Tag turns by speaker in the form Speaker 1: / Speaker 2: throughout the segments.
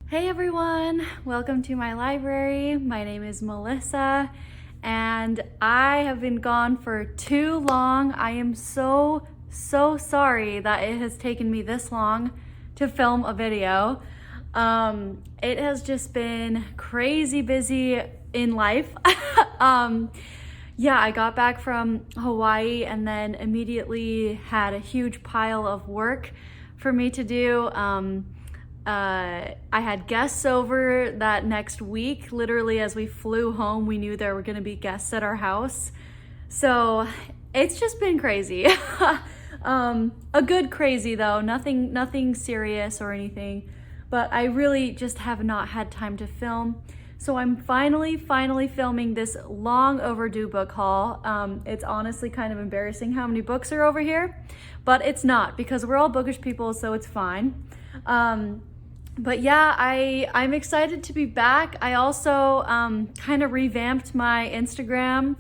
Speaker 1: Hey everyone, welcome to my library. My name is Melissa and I have been gone for too long. I am so sorry that it has taken me this long to film a video. It has just been crazy busy in life. Yeah, I got back from Hawaii and then immediately had a huge pile of work for me to do. I had guests over that next week. Literally, as we flew home, we knew there were going to be guests at our house. So it's just been crazy. A good crazy though, nothing serious or anything, but I really just have not had time to film. So I'm finally filming this long overdue book haul. It's honestly kind of embarrassing how many books are over here, but it's not because we're all bookish people, so it's fine. But yeah, I'm excited to be back. I also kind of revamped my Instagram,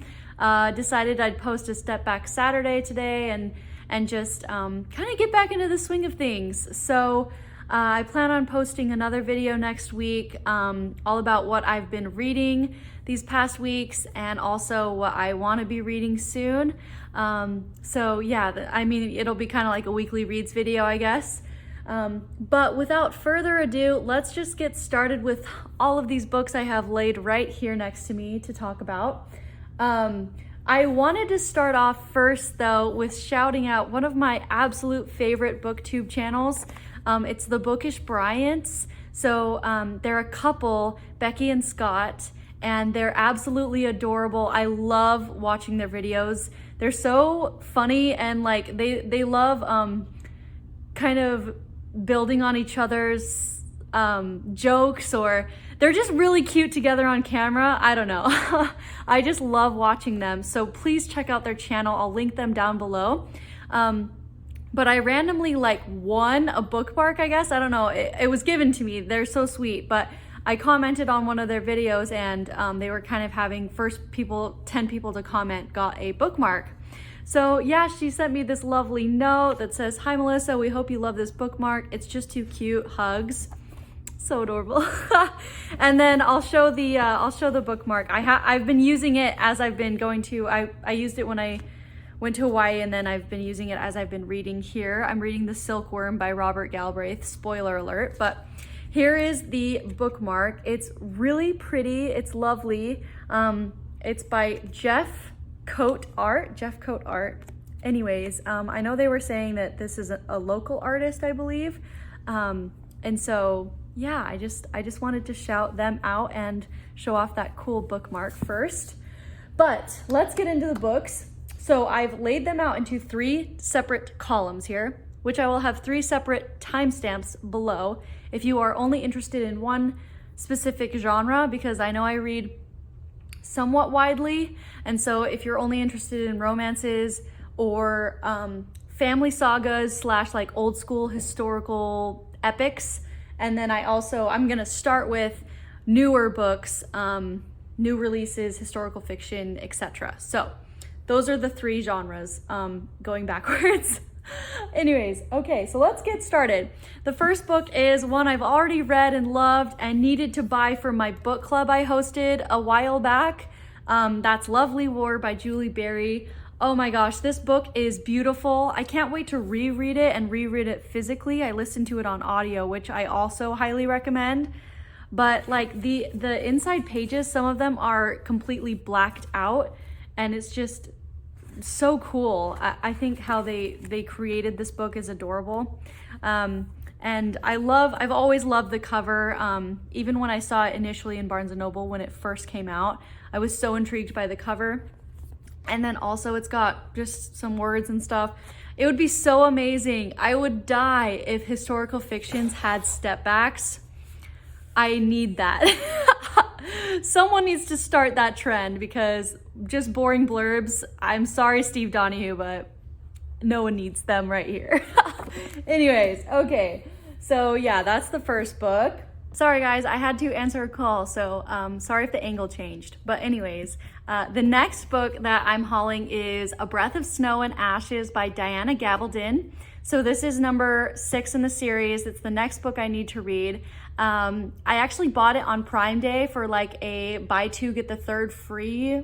Speaker 1: decided I'd post a Step Back Saturday today and just kind of get back into the swing of things. So I plan on posting another video next week, all about what I've been reading these past weeks and also what I want to be reading soon. So yeah, I mean, it'll be kind of like a weekly reads video, I guess. But without further ado, let's just get started with all of these books I have laid right here next to me to talk about. I wanted to start off first though with shouting out one of my absolute favorite booktube channels. It's the Bookish Bryants. So they're a couple, Becky and Scott, and they're absolutely adorable. I love watching their videos. They're so funny and like they love kind of building on each other's jokes, or they're just really cute together on camera. I don't know. I just love watching them. So please check out their channel. I'll link them down below. But I randomly won a bookmark, I guess. I don't know. It was given to me. They're so sweet. But I commented on one of their videos and they were kind of having 10 people to comment got a bookmark. So yeah, she sent me this lovely note that says, "Hi Melissa, we hope you love this bookmark. It's just too cute. Hugs." So adorable. And then I'll show the bookmark. I've been using it as I've been going to. I used it when I went to Hawaii, and then I've been using it as I've been reading here. I'm reading The Silkworm by Robert Galbraith. Spoiler alert, but here is the bookmark. It's really pretty. It's lovely. It's by Jeff Coat Art. Anyways, I know they were saying that this is a local artist, I believe. And so yeah, I just wanted to shout them out and show off that cool bookmark first. But let's get into the books. So I've laid them out into 3 separate columns here, which I will have 3 separate timestamps below if you are only interested in one specific genre, because I know I read somewhat widely. And so if you're only interested in romances or family sagas / like old school historical epics, and then I'm gonna start with newer books, new releases, historical fiction, etc. So those are the 3 genres, going backwards. Anyways, okay, so let's get started. The first book is one I've already read and loved and needed to buy for my book club I hosted a while back. That's Lovely War by Julie Berry. Oh my gosh, this book is beautiful. I can't wait to reread it and reread it physically. I listened to it on audio, which I also highly recommend. But like the inside pages, some of them are completely blacked out, and it's just so cool. I think how they created this book is adorable. And I've always loved the cover. Even when I saw it initially in Barnes & Noble when it first came out, I was so intrigued by the cover. And then also it's got just some words and stuff. It would be so amazing. I would die if historical fictions had step backs. I need that. Someone needs to start that trend, because just boring blurbs, I'm sorry Steve Donahue, but no one needs them right here. Anyways, okay, so yeah, that's the first book. Sorry guys, I had to answer a call, so sorry if the angle changed. But anyways, the next book that I'm hauling is A Breath of Snow and Ashes by Diana Gabaldon. So this is number 6 in the series. It's the next book I need to read. I actually bought it on Prime Day for like a buy 2 get the 3rd free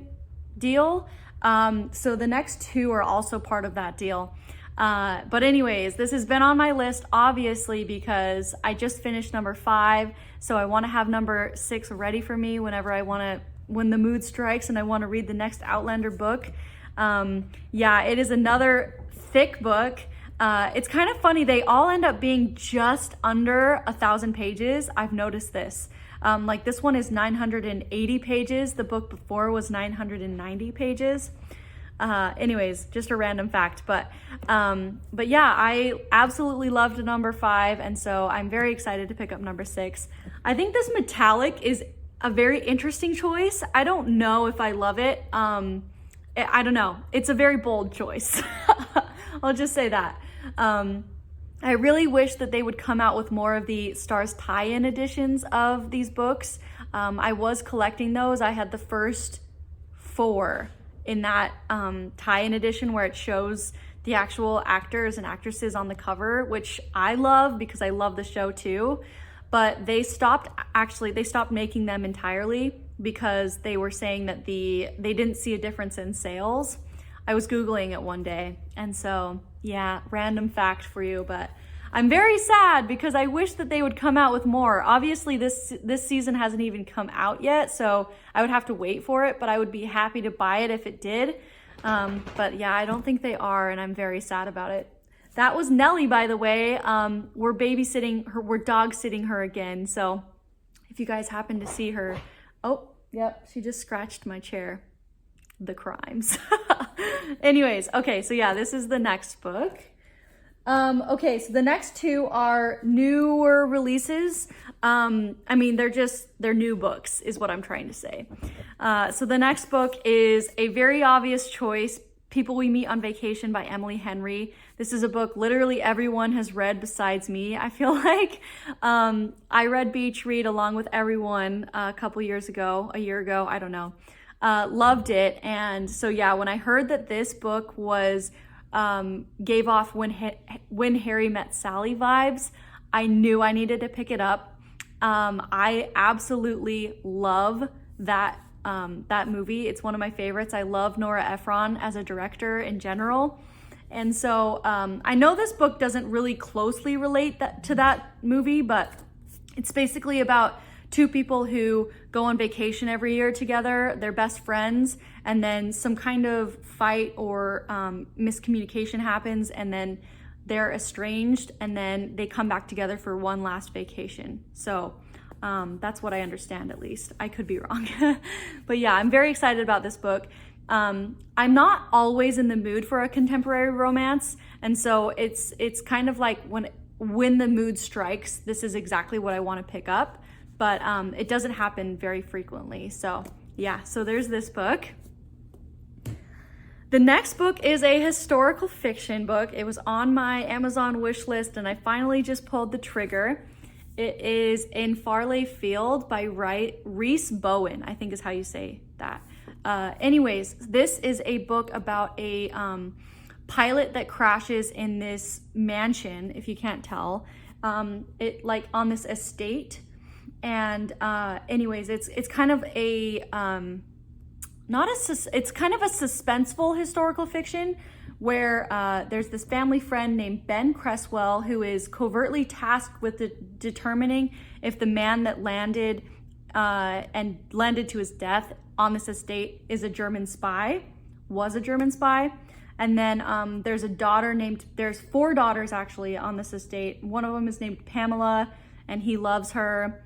Speaker 1: deal. So the next 2 are also part of that deal. But anyways, this has been on my list obviously because I just finished number 5. So I want to have number 6 ready for me when the mood strikes and I want to read the next Outlander book. Yeah, it is another thick book. It's kind of funny, they all end up being just under 1,000 pages. I've noticed this. Like this one is 980 pages. The book before was 990 pages. Anyways, just a random fact, but yeah, I absolutely loved number 5. And so I'm very excited to pick up number 6. I think this metallic is a very interesting choice. I don't know if I love it. I don't know. It's a very bold choice. I'll just say that. I really wish that they would come out with more of the Stars tie-in editions of these books. I was collecting those. I had the first 4 in that tie-in edition where it shows the actual actors and actresses on the cover, which I love because I love the show too. But they stopped making them entirely because they were saying that they didn't see a difference in sales. I was Googling it one day, and so yeah, random fact for you, but I'm very sad because I wish that they would come out with more. Obviously this season hasn't even come out yet, so I would have to wait for it, but I would be happy to buy it if it did. But yeah, I don't think they are, and I'm very sad about it. That was Nellie, by the way. We're babysitting her, we're dog sitting her again, so if you guys happen to see her, oh, yep, she just scratched my chair. The crimes. Anyways, okay, so yeah, this is the next book. Okay, so the next 2 are newer releases. I mean, they're new books is what I'm trying to say. So the next book is a very obvious choice, People We Meet on Vacation by Emily Henry. This is a book literally everyone has read besides me, I feel like. I read Beach Read along with everyone a year ago, I don't know. Loved it. And so yeah, when I heard that this book was gave off When Harry Met Sally vibes, I knew I needed to pick it up. I absolutely love that movie. It's one of my favorites. I love Nora Ephron as a director in general. And so I know this book doesn't really closely relate to that movie, but it's basically about 2 people who go on vacation every year together. They're best friends, and then some kind of fight or miscommunication happens, and then they're estranged, and then they come back together for one last vacation. So that's what I understand, at least. I could be wrong. But yeah, I'm very excited about this book. I'm not always in the mood for a contemporary romance, and so it's kind of like when the mood strikes, this is exactly what I want to pick up. But it doesn't happen very frequently. So yeah, so there's this book. The next book is a historical fiction book. It was on my Amazon wish list and I finally just pulled the trigger. It is In Farleigh Field by Rhys Bowen, I think is how you say that. Anyways, this is a book about a pilot that crashes in this mansion, if you can't tell, it like on this estate. And anyways, it's kind of a it's kind of a suspenseful historical fiction where there's this family friend named Ben Cresswell who is covertly tasked with determining if the man that landed to his death on this estate was a German spy. And then there's 4 daughters actually on this estate. One of them is named Pamela and he loves her.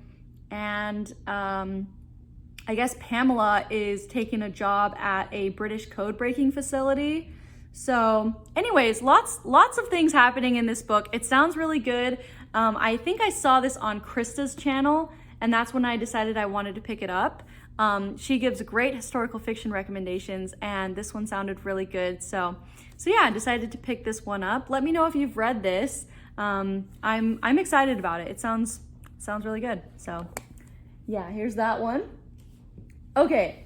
Speaker 1: And I guess Pamela is taking a job at a British code breaking facility. So anyways, lots of things happening in this book. It sounds really good. I think I saw this on Krista's channel and that's when I decided I wanted to pick it up. She gives great historical fiction recommendations and this one sounded really good. So yeah, I decided to pick this one up. Let me know if you've read this. I'm excited about it. It sounds really good. So yeah, here's that one. Okay,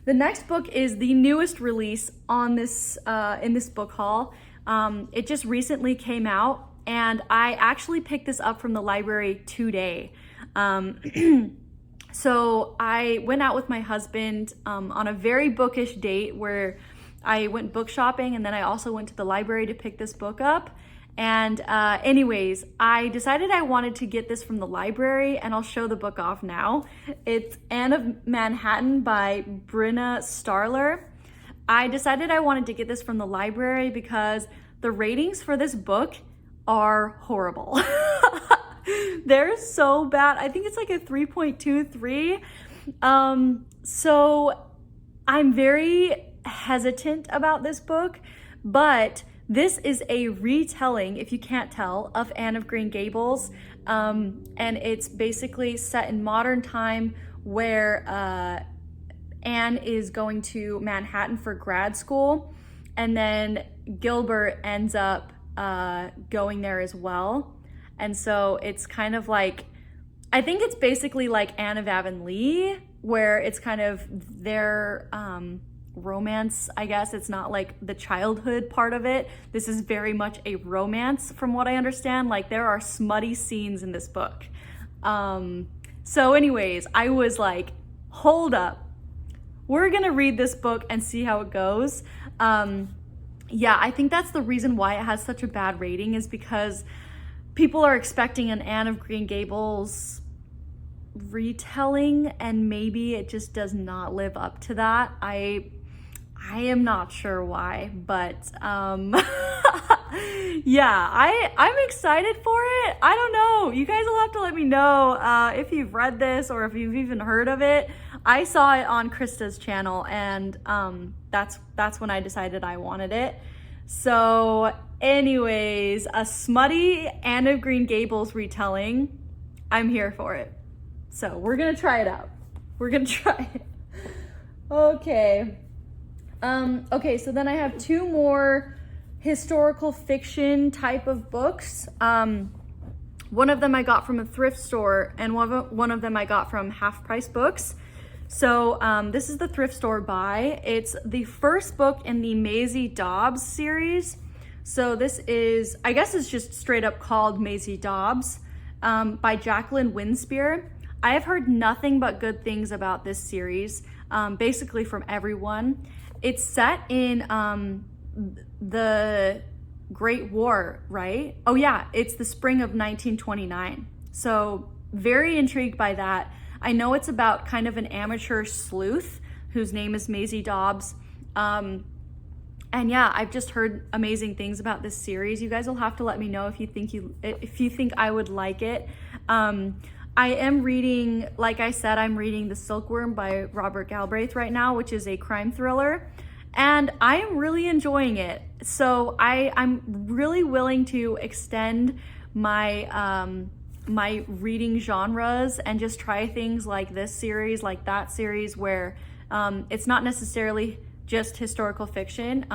Speaker 1: the next book is the newest release on this in this book haul. It just recently came out, and I actually picked this up from the library today. So I went out with my husband on a very bookish date where I went book shopping, and then I also went to the library to pick this book up. And anyways, I decided I wanted to get this from the library, and I'll show the book off now. It's Anne of Manhattan by Bryna Starler. I decided I wanted to get this from the library because the ratings for this book are horrible. They're so bad. I think it's like a 3.23. So I'm very hesitant about this book, but this is a retelling, if you can't tell, of Anne of Green Gables. And it's basically set in modern time where Anne is going to Manhattan for grad school, and then Gilbert ends up going there as well. And so it's kind of like, I think it's basically like Anne of Avonlea, where it's kind of their romance, I guess. It's not like the childhood part of it. This is very much a romance from what I understand. Like, there are smutty scenes in this book. So anyways, I was like, hold up, we're gonna read this book and see how it goes. Yeah, I think that's the reason why it has such a bad rating, is because people are expecting an Anne of Green Gables retelling, and maybe it just does not live up to that. I am not sure why, but yeah, I'm excited for it. I don't know. You guys will have to let me know if you've read this or if you've even heard of it. I saw it on Krista's channel, and that's when I decided I wanted it. So anyways, a smutty Anne of Green Gables retelling. I'm here for it. So we're gonna try it out. We're gonna try it. Okay. Okay, so then I have two more historical fiction type of books. One of them I got from a thrift store, and one of them I got from Half Price Books. So this is the thrift store buy. It's the first book in the Maisie Dobbs series. So this is, I guess it's just straight up called Maisie Dobbs, by Jacqueline Winspear. I have heard nothing but good things about this series, basically from everyone. It's set in the Great War, right? Oh yeah, it's the spring of 1929. So very intrigued by that. I know it's about kind of an amateur sleuth whose name is Maisie Dobbs. And yeah, I've just heard amazing things about this series. You guys will have to let me know if you think I would like it. I am reading, like I said, I'm reading The Silkworm by Robert Galbraith right now, which is a crime thriller, and I am really enjoying it. So I'm really willing to extend my my reading genres and just try things like this series, like that series, where it's not necessarily just historical fiction.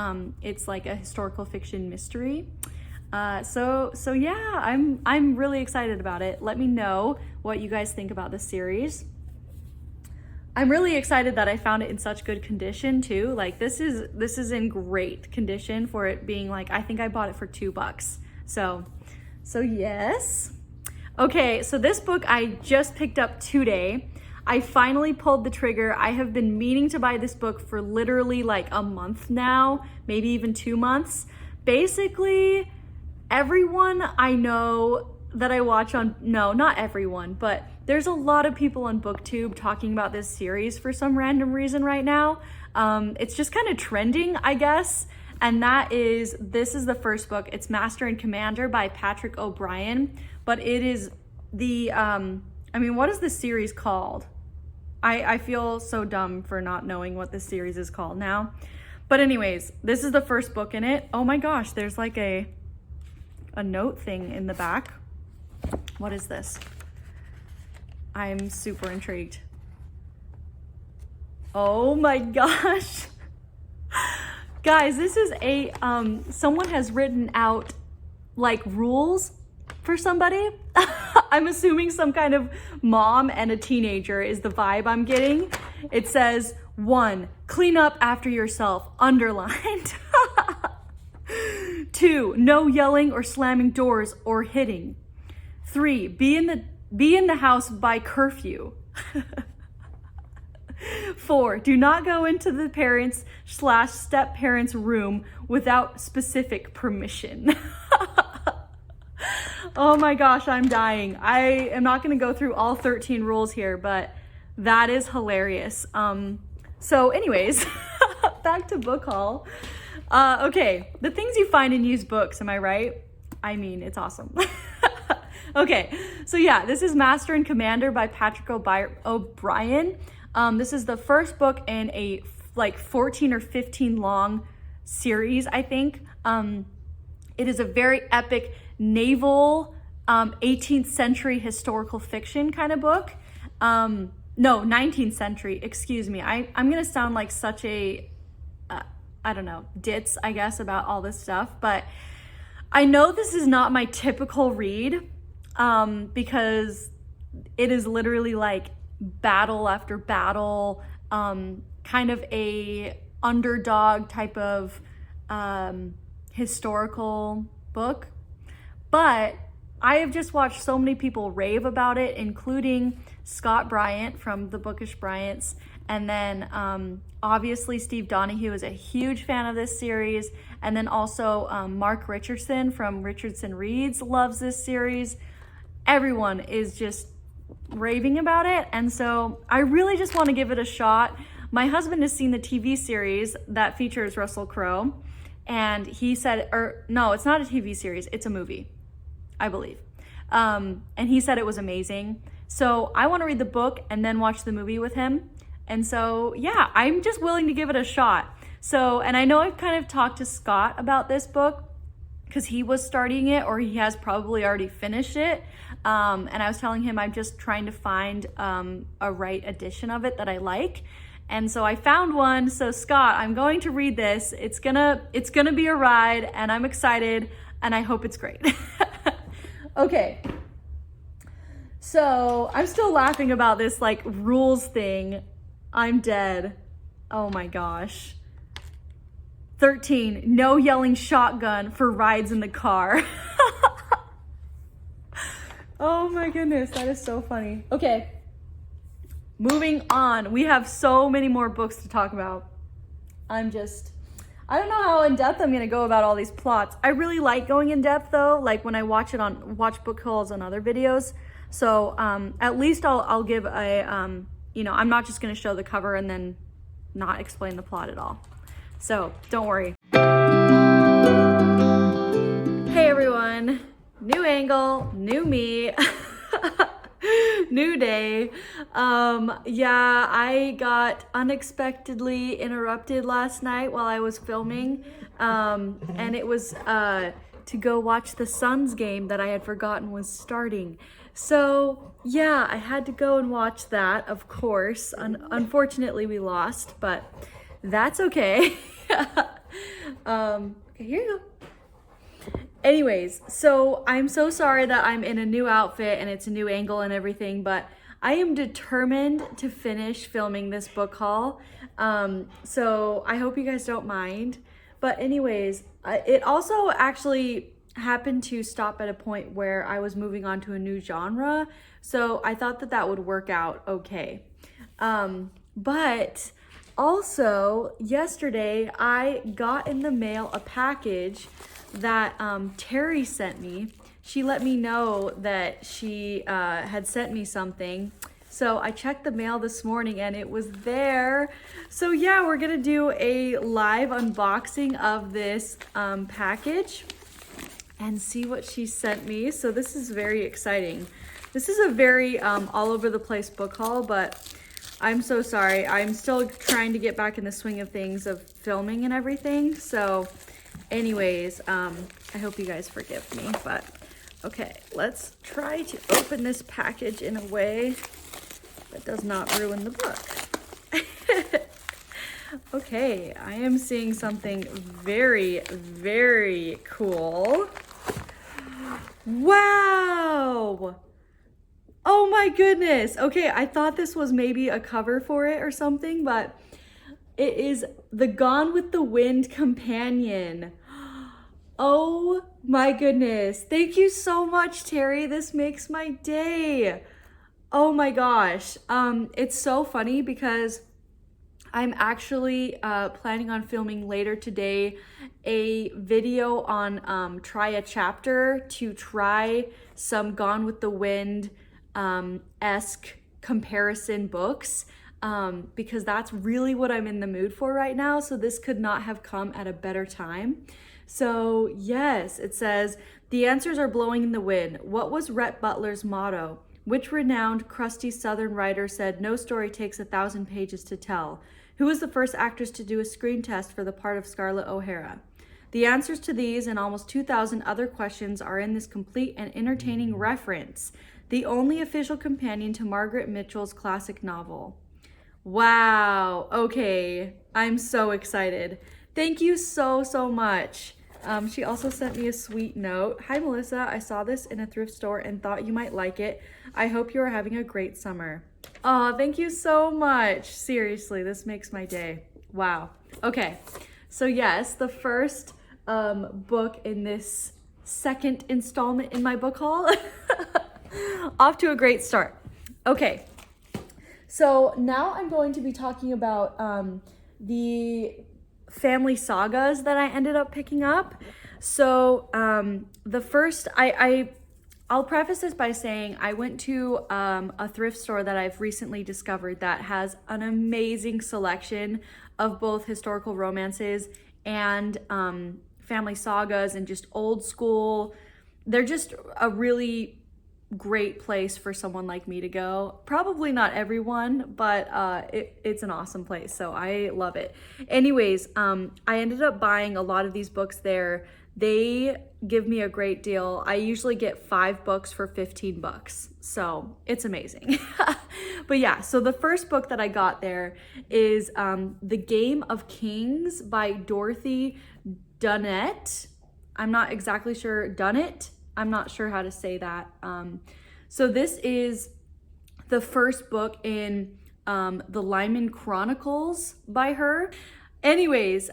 Speaker 1: It's like a historical fiction mystery. So yeah, I'm really excited about it. Let me know what you guys think about this series. I'm really excited that I found it in such good condition too. Like, this is in great condition for it being like, I think I bought it for $2. So yes. Okay, so this book I just picked up today. I finally pulled the trigger. I have been meaning to buy this book for literally like a month now, maybe even 2 months. Basically, everyone I know that I watch on, no, not everyone, but there's a lot of people on BookTube talking about this series for some random reason right now. It's just kind of trending, I guess. And this is the first book. It's Master and Commander by Patrick O'Brien, but it is the, what is this series called? I feel so dumb for not knowing what this series is called now. But anyways, this is the first book in it. Oh my gosh, there's like a note thing in the back. What is this? I'm super intrigued. Oh my gosh. Guys, this is someone has written out like rules for somebody. I'm assuming some kind of mom and a teenager is the vibe I'm getting. It says, 1, clean up after yourself, underlined. 2, no yelling or slamming doors or hitting. 3, be in the house by curfew. 4, do not go into the parents/step-parents' room without specific permission. Oh my gosh, I'm dying. I am not going to go through all 13 rules here, but that is hilarious. So anyways, back to book haul. Okay, the things you find in used books, am I right? I mean, it's awesome. Okay, so yeah, this is Master and Commander by Patrick O'Brien. This is the first book in a like 14 or 15 long series, I think. It is a very epic naval 18th century historical fiction kind of book. No, 19th century, excuse me. I'm gonna sound like such a, I don't know, ditz, I guess, about all this stuff, but I know this is not my typical read, because it is literally like battle after battle, kind of a underdog type of historical book. But I have just watched so many people rave about it, including Scott Bryant from the Bookish Bryants, and then obviously Steve Donahue is a huge fan of this series, and then also Mark Richardson from Richardson Reads loves this series. Everyone is just raving about it, and so I really just want to give it a shot. My husband has seen the TV series that features Russell Crowe, and he said, or no, it's not a TV series, it's a movie, I believe. And he said it was amazing. So I want to read the book and then watch the movie with him. And so, yeah, I'm just willing to give it a shot. So, and I know I've kind of talked to Scott about this book because he was starting it, or he has probably already finished it. And I was telling him I'm just trying to find a right edition of it that I like. And so I found one. So Scott, I'm going to read this. It's gonna be a ride, and I'm excited, and I hope it's great. Okay. So I'm still laughing about this like rules thing. I'm dead. Oh my gosh. 13, no yelling shotgun for rides in the car. Oh my goodness, that is so funny. Okay, moving on. We have so many more books to talk about. I don't know how in depth I'm gonna go about all these plots. I really like going in depth though, like when I watch book hauls on other videos. So at least I'll give a, I'm not just gonna show the cover and then not explain the plot at all. So don't worry. Hey everyone, new angle, new me, new day. Yeah, I got unexpectedly interrupted last night while I was filming, and it was to go watch the Suns game that I had forgotten was starting. So yeah, I had to go and watch that, of course. Unfortunately, we lost, but that's okay. Okay, here you go. Anyways, so I'm so sorry that I'm in a new outfit and it's a new angle and everything, but I am determined to finish filming this book haul. So I hope you guys don't mind. But anyways, it also actually happened to stop at a point where I was moving on to a new genre. So I thought that would work out okay. But also yesterday I got in the mail a package that Terry sent me. She let me know that she had sent me something. So I checked the mail this morning and it was there. So yeah, we're gonna do a live unboxing of this package and see what she sent me. So this is very exciting. This is a very all over the place book haul, but I'm so sorry. I'm still trying to get back in the swing of things of filming and everything. So anyways, I hope you guys forgive me, but okay, let's try to open this package in a way that does not ruin the book. Okay, I am seeing something very, very cool. Wow! Oh my goodness. Okay, I thought this was maybe a cover for it or something, but it is the Gone with the Wind companion. Oh my goodness. Thank you so much, Terry. This makes my day. Oh my gosh. It's so funny because I'm actually planning on filming later today a video on try a chapter to try some Gone with the Wind esque comparison books because that's really what I'm in the mood for right now. So this could not have come at a better time. So yes, it says, the answers are blowing in the wind. What was Rhett Butler's motto? Which renowned, crusty Southern writer said, no story takes 1,000 pages to tell? Who was the first actress to do a screen test for the part of Scarlett O'Hara? The answers to these and almost 2,000 other questions are in this complete and entertaining reference, the only official companion to Margaret Mitchell's classic novel. Wow, okay, I'm so excited. Thank you so, so much. She also sent me a sweet note. Hi, Melissa. I saw this in a thrift store and thought you might like it. I hope you are having a great summer. Oh, thank you so much. Seriously, this makes my day. Wow. Okay. So yes, the first book in this second installment in my book haul. Off to a great start. Okay. So now I'm going to be talking about the family sagas that I ended up picking up. So the first, I'll preface this by saying I went to a thrift store that I've recently discovered that has an amazing selection of both historical romances and family sagas and just old school. They're just a really great place for someone like me to go. Probably not everyone, but it's an awesome place, so I love it. Anyways, I ended up buying a lot of these books there. They give me a great deal. I usually get 5 books for 15 bucks, so it's amazing. But yeah, so the first book that I got there is The Game of Kings by Dorothy Dunnett. I'm not exactly sure, Dunnett? I'm not sure how to say that. So this is the first book in the Lyman Chronicles by her. Anyways,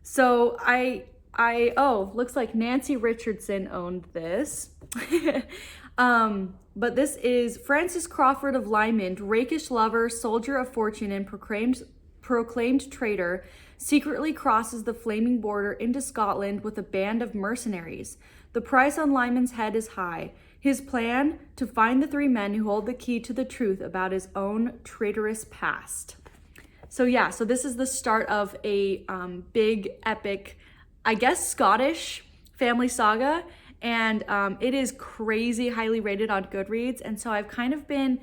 Speaker 1: so oh, looks like Nancy Richardson owned this. But this is Francis Crawford of Lyman, rakish lover, soldier of fortune, and proclaimed traitor, secretly crosses the flaming border into Scotland with a band of mercenaries. The price on Lyman's head is high. His plan, to find the 3 men who hold the key to the truth about his own traitorous past. So yeah, so this is the start of a big, epic, I guess Scottish family saga. And it is crazy highly rated on Goodreads. And so I've kind of been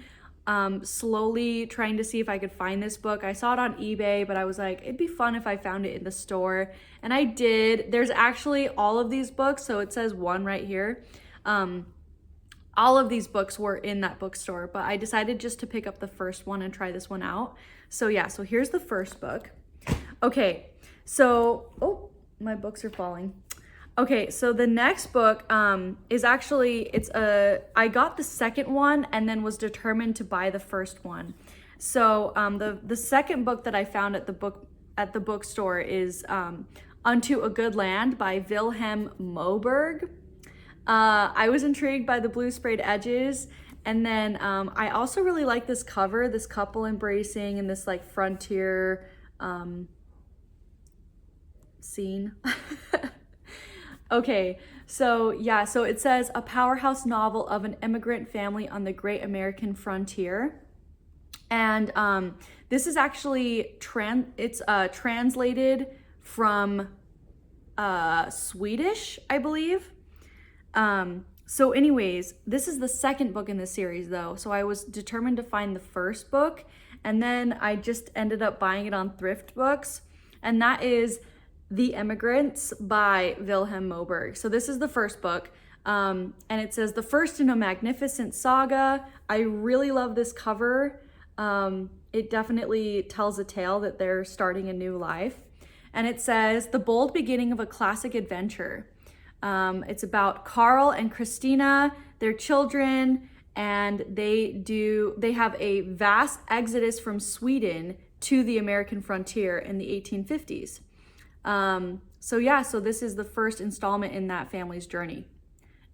Speaker 1: slowly trying to see if I could find this book. I saw it on eBay, but I was like, it'd be fun if I found it in the store. And I did. There's actually all of these books. So it says 1 right here. All of these books were in that bookstore, but I decided just to pick up the first one and try this one out. So yeah, so here's the first book. Okay, so, oh, my books are falling. Okay, so the next book is actually, I got the second one and then was determined to buy the first one. So the second book that I found at the bookstore is Unto a Good Land by Wilhelm Moberg. I was intrigued by the blue sprayed edges, and then I also really like this cover, this couple embracing in this like frontier scene. Okay, so yeah, so it says a powerhouse novel of an immigrant family on the great American frontier. And this is actually translated from Swedish, I believe. So anyways, this is the second book in the series though. So I was determined to find the first book, and then I just ended up buying it on Thrift Books, and that is The Immigrants by Wilhelm Moberg. So this is the first book, and it says, the first in a magnificent saga. I really love this cover. It definitely tells a tale that they're starting a new life. And it says, the bold beginning of a classic adventure. It's about Carl and Christina, their children, and they have a vast exodus from Sweden to the American frontier in the 1850s. So this is the first installment in that family's journey.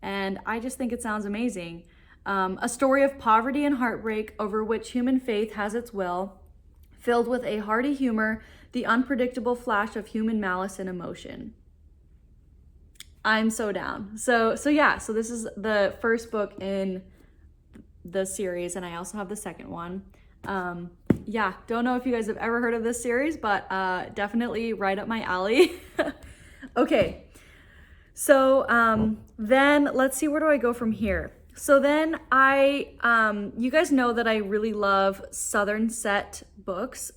Speaker 1: And I just think it sounds amazing. A story of poverty and heartbreak over which human faith has its will, filled with a hearty humor, the unpredictable flash of human malice and emotion. I'm so down. So this is the first book in the series, and I also have the second one. Don't know if you guys have ever heard of this series, but definitely right up my alley. Okay, so then let's see, where do I go from here? So then you guys know that I really love Southern set books,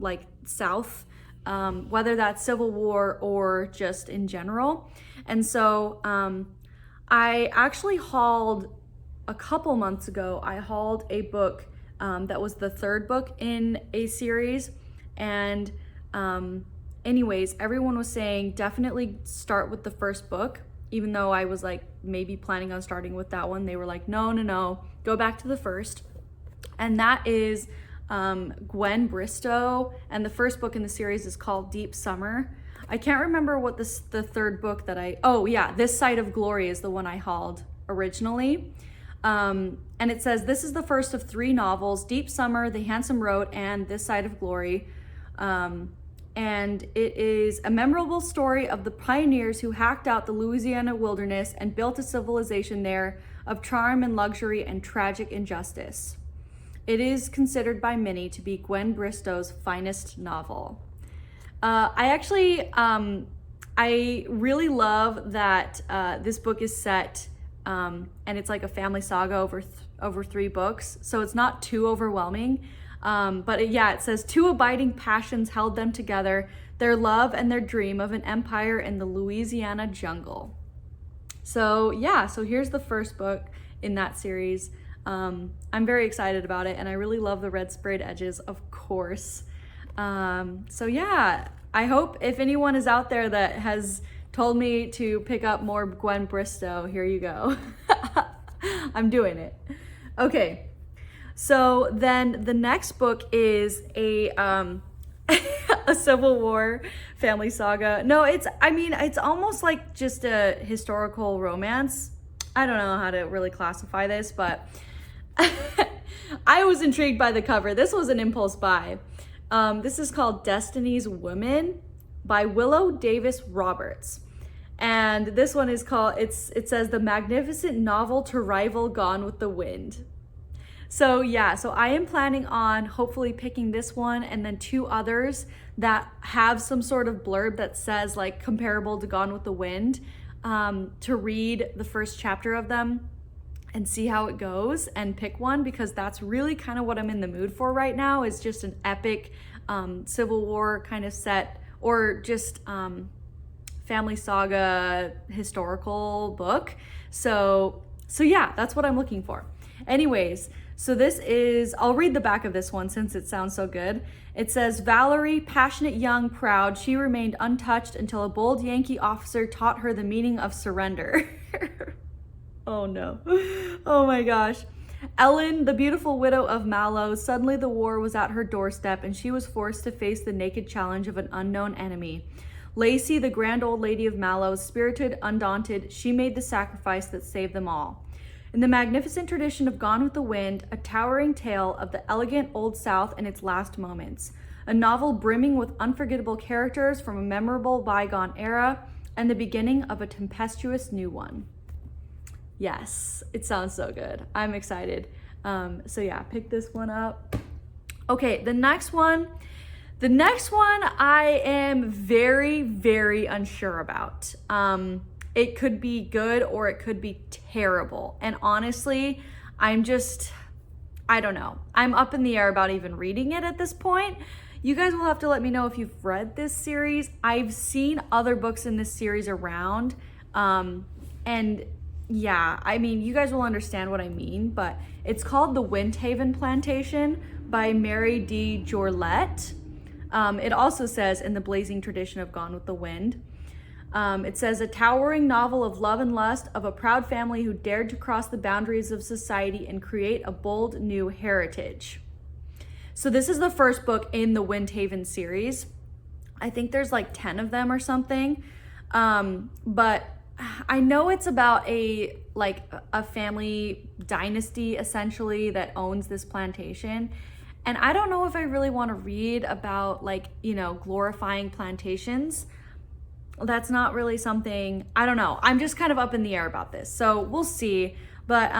Speaker 1: like South, whether that's Civil War or just in general. And so I actually hauled, a couple months ago, I hauled a book that was the third book in a series. And anyways, everyone was saying definitely start with the first book. Even though I was like maybe planning on starting with that one, they were like, no, go back to the first. And that is Gwen Bristow, and the first book in the series is called Deep Summer. I can't remember what the third book that This Side of Glory is the one I hauled originally. And it says, this is the first of 3 novels, Deep Summer, The Handsome Road, and This Side of Glory. And it is a memorable story of the pioneers who hacked out the Louisiana wilderness and built a civilization there of charm and luxury and tragic injustice. It is considered by many to be Gwen Bristow's finest novel. I really love that this book is set, and it's like a family saga over 3 books, so it's not too overwhelming. But it says 2 abiding passions held them together, their love and their dream of an empire in the Louisiana jungle. So here's the first book in that series. I'm very excited about it, and I really love the red sprayed edges, of course. I hope if anyone is out there that has told me to pick up more Gwen Bristow, here you go. I'm doing it. Okay. So then the next book is a Civil War family saga. No, it's almost like just a historical romance. I don't know how to really classify this, but I was intrigued by the cover. This was an impulse buy. This is called Destiny's Women by Willow Davis Roberts. And this one is called, it says The Magnificent Novel to Rival Gone with the Wind. So I am planning on hopefully picking this one and then 2 others that have some sort of blurb that says like comparable to Gone with the Wind, to read the first chapter of them and see how it goes and pick one, because that's really kind of what I'm in the mood for right now, is just an epic Civil War kind of set, or just family saga historical book. So that's what I'm looking for. Anyways, so this is, I'll read the back of this one since it sounds so good. It says, Valerie, passionate, young, proud, she remained untouched until a bold Yankee officer taught her the meaning of surrender. Oh no. Oh my gosh. Ellen, the beautiful widow of Mallow, suddenly the war was at her doorstep and she was forced to face the naked challenge of an unknown enemy. Lacey, the grand old lady of Mallow, spirited, undaunted, she made the sacrifice that saved them all. In the magnificent tradition of Gone with the Wind, a towering tale of the elegant Old South in its last moments, a novel brimming with unforgettable characters from a memorable bygone era, and the beginning of a tempestuous new one. Yes, it sounds so good. I'm excited. Pick this one up. Okay, the next one I am very, very unsure about. It could be good or it could be terrible. And honestly, I don't know. I'm up in the air about even reading it at this point. You guys will have to let me know if you've read this series. I've seen other books in this series around. You guys will understand what I mean, but it's called The Windhaven Plantation by Mary D. Jorlet. It also says in the blazing tradition of Gone with the Wind. It says a towering novel of love and lust of a proud family who dared to cross the boundaries of society and create a bold new heritage. So this is the first book in the Windhaven series. I think there's like 10 of them or something. But I know it's about a family dynasty essentially that owns this plantation. And I don't know if I really want to read about like, you know, glorifying plantations. That's not really something, I don't know. I'm just kind of up in the air about this. So we'll see. But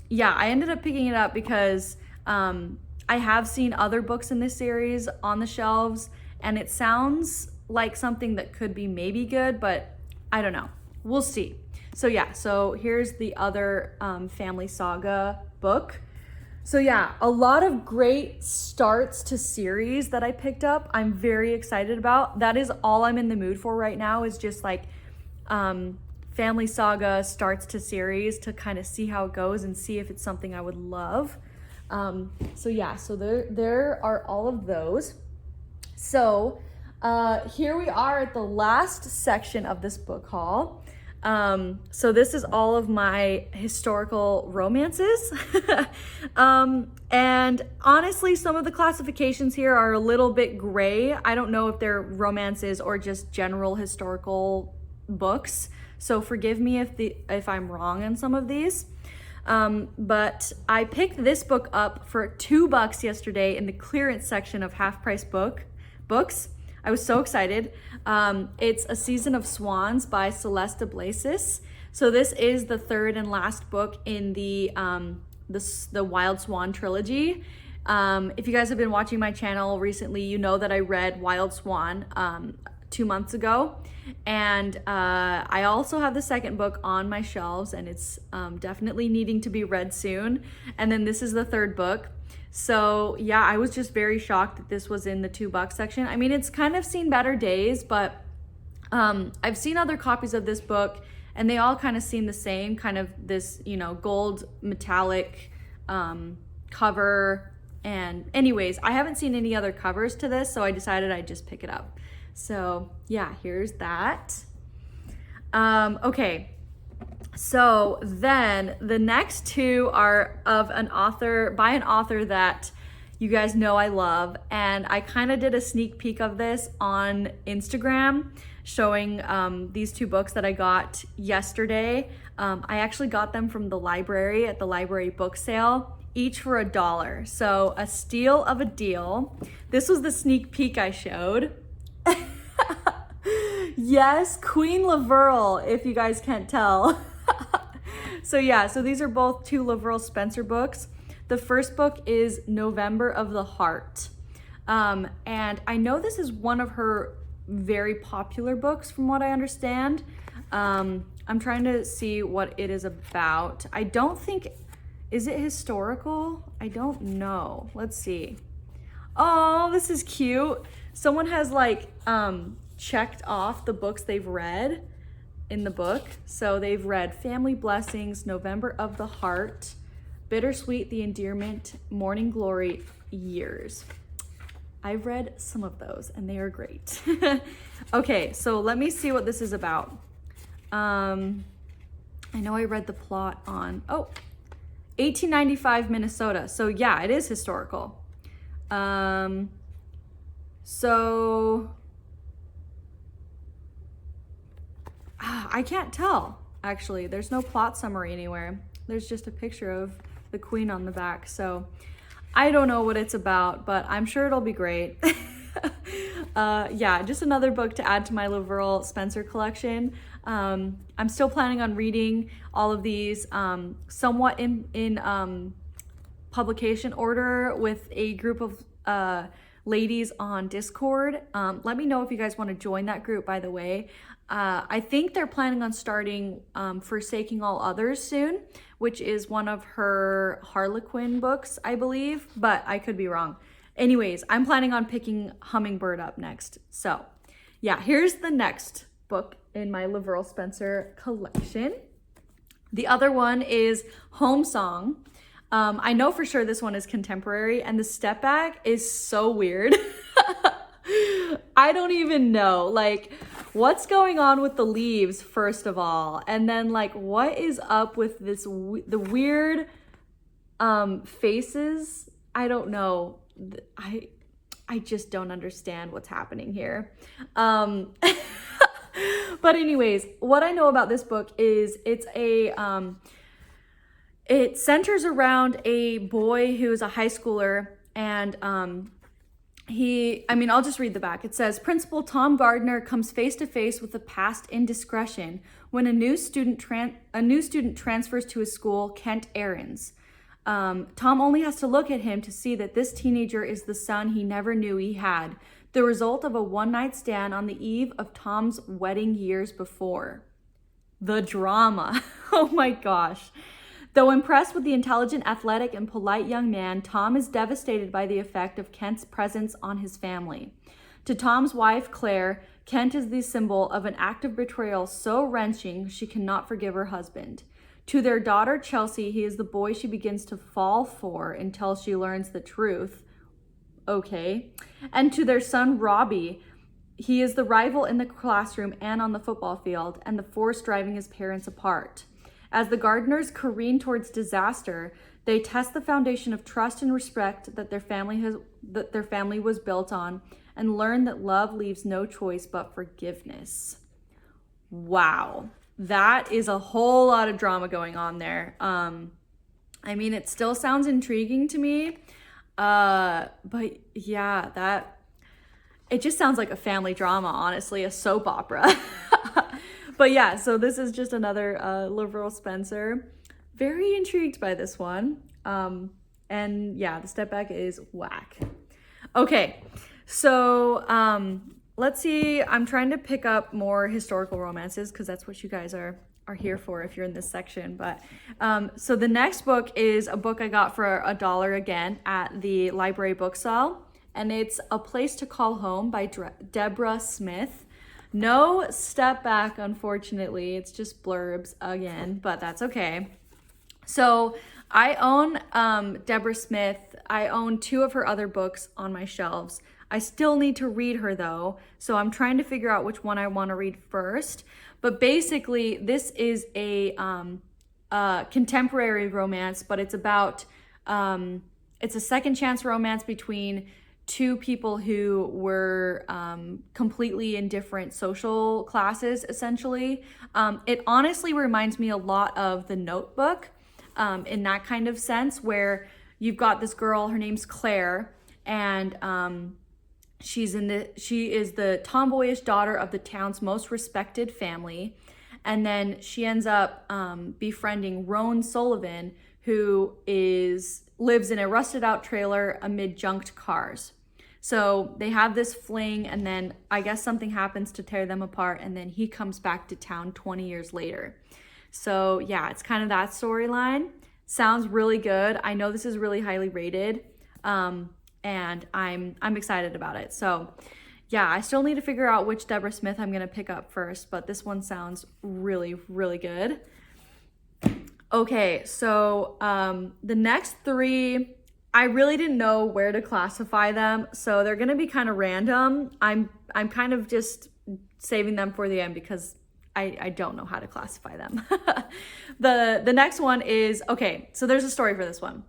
Speaker 1: yeah, I ended up picking it up because I have seen other books in this series on the shelves, and it sounds like something that could be maybe good, but I don't know. We'll see. So yeah, so here's the other family saga book. So yeah, a lot of great starts to series that I picked up. I'm very excited about. That is all I'm in the mood for right now, is just like family saga starts to series to kind of see how it goes and see if it's something I would love. So yeah, so there are all of those. So here we are at the last section of this book haul. So this is all of my historical romances. And honestly, some of the classifications here are a little bit gray. I don't know if they're romances or just general historical books. So forgive me if I'm wrong on some of these. But I picked this book up for $2 yesterday in the clearance section of half price books. I was so excited. It's A Season of Swans by Celeste Blasis. So this is the third and last book in the Wild Swan trilogy. If you guys have been watching my channel recently, you know that I read Wild Swan 2 months ago. And I also have the second book on my shelves, and it's definitely needing to be read soon. And then this is the third book. So yeah, I was just very shocked that this was in the $2 section. I mean, it's kind of seen better days, but I've seen other copies of this book and they all kind of seem the same, kind of this, you know, gold metallic cover. And anyways, I haven't seen any other covers to this, so I decided I'd just pick it up. So yeah, here's that. Okay. So then the next two are by an author that you guys know I love. And I kind of did a sneak peek of this on Instagram, showing these two books that I got yesterday. I actually got them from the library at the library book sale, each for $1. So a steal of a deal. This was the sneak peek I showed. Yes, Queen Laverle, if you guys can't tell. So yeah, so these are both two Laverle Spencer books. The first book is November of the Heart. And I know this is one of her very popular books from what I understand. I'm trying to see what it is about. I don't think, is it historical? I don't know. Let's see. Oh, this is cute. Someone has like checked off the books they've read in the book. So they've read Family Blessings, November of the Heart, Bittersweet, The Endearment, Morning Glory, Years. I've read some of those and they are great. Okay, so let me see what this is about. I know I read the plot on, 1895 Minnesota. So yeah, it is historical. So I can't tell, actually. There's no plot summary anywhere. There's just a picture of the queen on the back. So I don't know what it's about, but I'm sure it'll be great. Yeah, just another book to add to my Laverle Spencer collection. I'm still planning on reading all of these somewhat in publication order with a group of ladies on Discord. Let me know if you guys want to join that group, by the way. I think they're planning on starting Forsaking All Others soon, which is one of her Harlequin books, I believe, but I could be wrong. Anyways, I'm planning on picking Hummingbird up next. So yeah, here's the next book in my Laverle Spencer collection. The other one is Home Song. I know for sure this one is contemporary, and the step back is so weird. I don't even know, like, what's going on with the leaves, first of all, and then like what is up with this the weird faces. I don't know. I just don't understand what's happening here. But anyways, what I know about this book is it centers around a boy who's a high schooler, and I'll just read the back. It says, Principal Tom Gardner comes face to face with a past indiscretion when a new student transfers to his school, Kent Ahrens. Tom only has to look at him to see that this teenager is the son he never knew he had, the result of a one-night stand on the eve of Tom's wedding years before. The drama. Oh my gosh. Though impressed with the intelligent, athletic, and polite young man, Tom is devastated by the effect of Kent's presence on his family. To Tom's wife, Claire, Kent is the symbol of an act of betrayal so wrenching she cannot forgive her husband. To their daughter, Chelsea, he is the boy she begins to fall for until she learns the truth. Okay. And to their son, Robbie, he is the rival in the classroom and on the football field, and the force driving his parents apart. As the Gardners careen towards disaster, they test the foundation of trust and respect that their family was built on, and learn that love leaves no choice but forgiveness. Wow, that is a whole lot of drama going on there. It still sounds intriguing to me, but yeah, it just sounds like a family drama, honestly, a soap opera. But yeah, so this is just another liberal Spencer. Very intrigued by this one. And yeah, the step back is whack. Okay, so let's see. I'm trying to pick up more historical romances because that's what you guys are here for if you're in this section. But so the next book is a book I got for $1 again at the library book sale, and it's A Place to Call Home by Deborah Smith. No step back, unfortunately. It's just blurbs again, but that's okay. So I own Deborah Smith. I own 2 of her other books on my shelves. I still need to read her though, so I'm trying to figure out which one I want to read first. But basically, this is a contemporary romance, but it's about it's a second chance romance between 2 people who were completely in different social classes, essentially. It honestly reminds me a lot of The Notebook in that kind of sense, where you've got this girl, her name's Claire, and she is the tomboyish daughter of the town's most respected family. And then she ends up befriending Roan Sullivan, who lives in a rusted out trailer amid junked cars. So they have this fling, and then I guess something happens to tear them apart, and then he comes back to town 20 years later. So yeah, it's kind of that storyline. Sounds really good. I know this is really highly rated, and I'm excited about it. So yeah, I still need to figure out which Deborah Smith I'm gonna pick up first, but this one sounds really, really good. Okay, so the next 3, I really didn't know where to classify them, so they're gonna be kind of random. I'm kind of just saving them for the end because I don't know how to classify them. The next one is, okay, so there's a story for this one.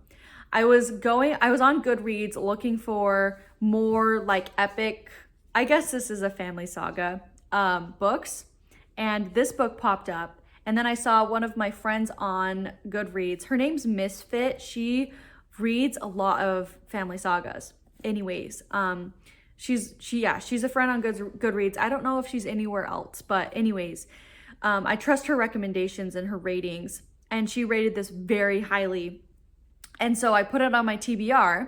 Speaker 1: I was on Goodreads looking for more like epic, I guess this is a family saga, books, and this book popped up. And then I saw one of my friends on Goodreads. Her name's Misfit. She reads a lot of family sagas. Anyways, she's a friend on Goodreads. I don't know if she's anywhere else, but anyways, I trust her recommendations and her ratings, and she rated this very highly. And so I put it on my TBR,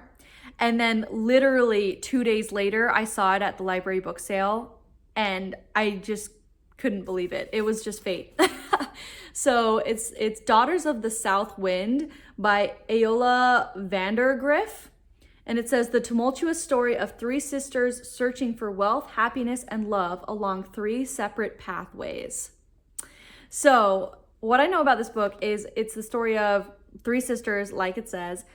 Speaker 1: and then literally 2 days later, I saw it at the library book sale, and I just couldn't believe it. It was just fate. So it's Daughters of the South Wind by Aola Vandergriff. And it says, the tumultuous story of 3 sisters searching for wealth, happiness, and love along 3 separate pathways. So what I know about this book is it's the story of 3 sisters, like it says.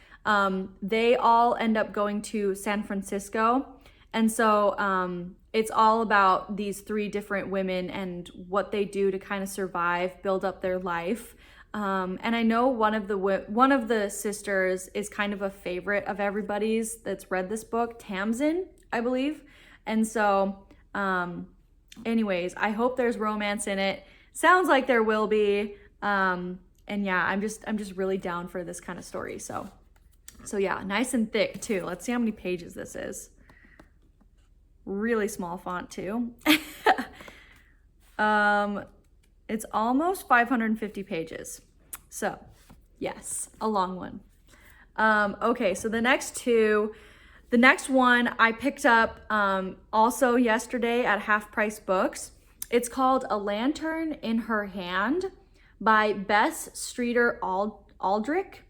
Speaker 1: They all end up going to San Francisco. And so it's all about these 3 different women and what they do to kind of survive, build up their life. And I know one of the sisters is kind of a favorite of everybody's that's read this book, Tamsin. I believe. And so, anyways, I hope there's romance in it. Sounds like there will be. And yeah, I'm just really down for this kind of story. So yeah, nice and thick too. Let's see how many pages this is. Really small font too. It's almost 550 pages. So yes, a long one. Okay, so the next one I picked up also yesterday at Half Price Books. It's called A Lantern in Her Hand by Bess Streeter Aldrich.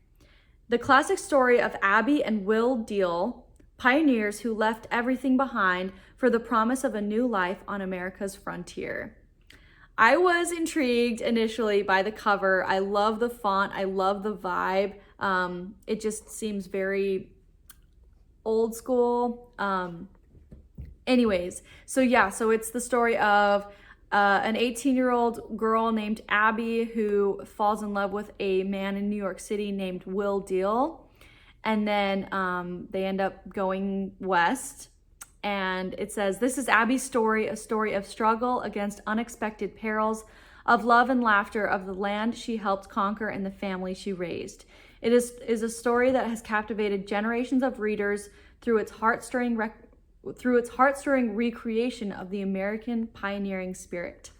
Speaker 1: The classic story of Abby and Will Deal, pioneers who left everything behind for the promise of a new life on America's frontier. I was intrigued initially by the cover. I love the font. I love the vibe. It just seems very old school. Anyways, so it's the story of an 18-year-old girl named Abby who falls in love with a man in New York City named Will Deal. And then they end up going west. And it says, this is Abby's story, a story of struggle against unexpected perils, of love and laughter, of the land she helped conquer and the family she raised. It is a story that has captivated generations of readers through its heart-stirring recreation of the American pioneering spirit.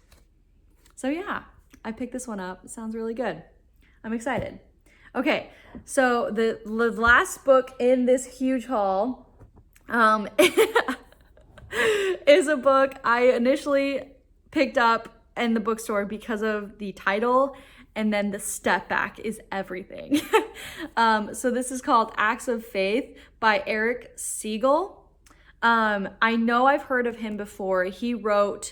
Speaker 1: So yeah, I picked this one up. It sounds really good. I'm excited. Okay, so the last book in this huge haul is a book I initially picked up in the bookstore because of the title, and then the step back is everything. So this is called Acts of Faith by Eric Siegel. I know I've heard of him before. He wrote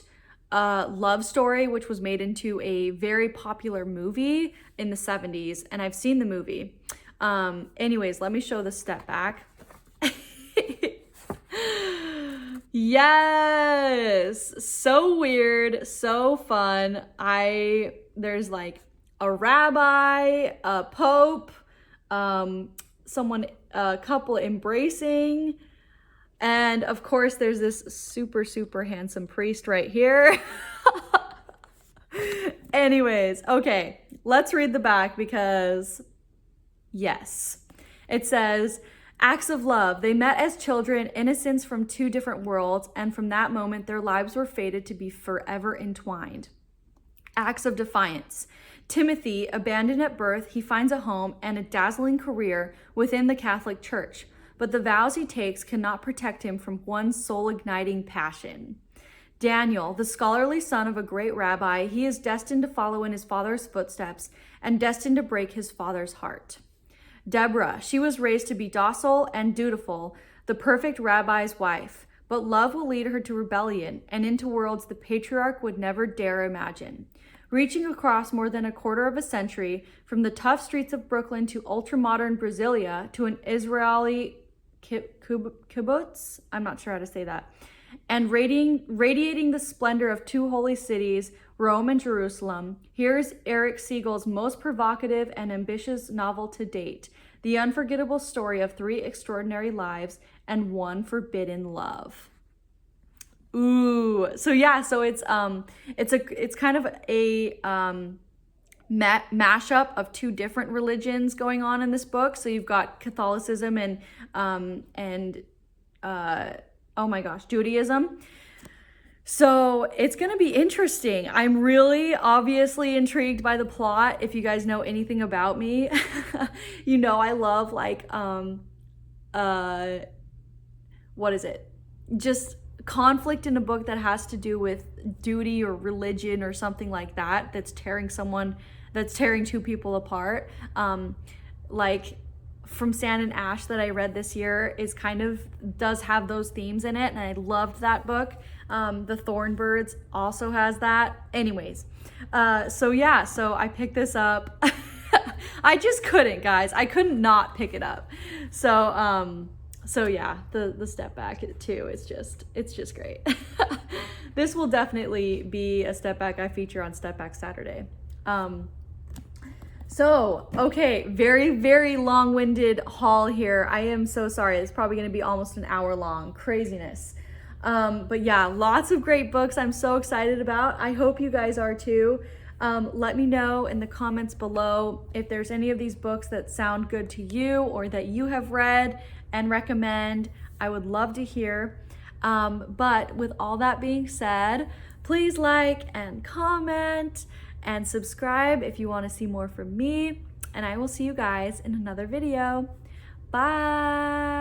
Speaker 1: Love Story, which was made into a very popular movie in the 70s, and I've seen the movie. Anyways, let me show the step back. Yes, so weird, so fun. There's like a rabbi, a pope, a couple embracing, and of course there's this super, super handsome priest right here. Anyways, okay, let's read the back because yes, it says, acts of love. They met as children, innocents from two different worlds, and from that moment, their lives were fated to be forever entwined. Acts of defiance. Timothy, abandoned at birth, he finds a home and a dazzling career within the Catholic Church, but the vows he takes cannot protect him from one soul-igniting passion. Daniel, the scholarly son of a great rabbi, he is destined to follow in his father's footsteps and destined to break his father's heart. Deborah, she was raised to be docile and dutiful, the perfect rabbi's wife, but love will lead her to rebellion and into worlds the patriarch would never dare imagine. Reaching across more than a quarter of a century, from the tough streets of Brooklyn to ultra-modern Brasilia to an Israeli kibbutz, I'm not sure how to say that, and radiating the splendor of two holy cities, Rome and Jerusalem, here's Eric Siegel's most provocative and ambitious novel to date, the unforgettable story of three extraordinary lives and one forbidden love. Ooh, so yeah, so it's kind of a mashup of two different religions going on in this book. So you've got Catholicism and oh my gosh, Judaism. So it's going to be interesting. I'm really obviously intrigued by the plot. If you guys know anything about me, you know I love like, what is it? Just conflict in a book that has to do with duty or religion or something like that, that's tearing two people apart. Like From Sand and Ash that I read this year does have those themes in it, and I loved that book. The Thornbirds also has that. Anyways, so I picked this up. I just couldn't, guys. I couldn't not pick it up. So yeah, the step back too, it's just great. This will definitely be a step back I feature on Step Back Saturday. So, okay, very, very long-winded haul here. I am so sorry. It's probably gonna be almost an hour long. Craziness. But yeah, lots of great books I'm so excited about. I hope you guys are too. Let me know in the comments below if there's any of these books that sound good to you or that you have read and recommend. I would love to hear. But with all that being said, please like and comment and subscribe if you want to see more from me. And I will see you guys in another video. Bye.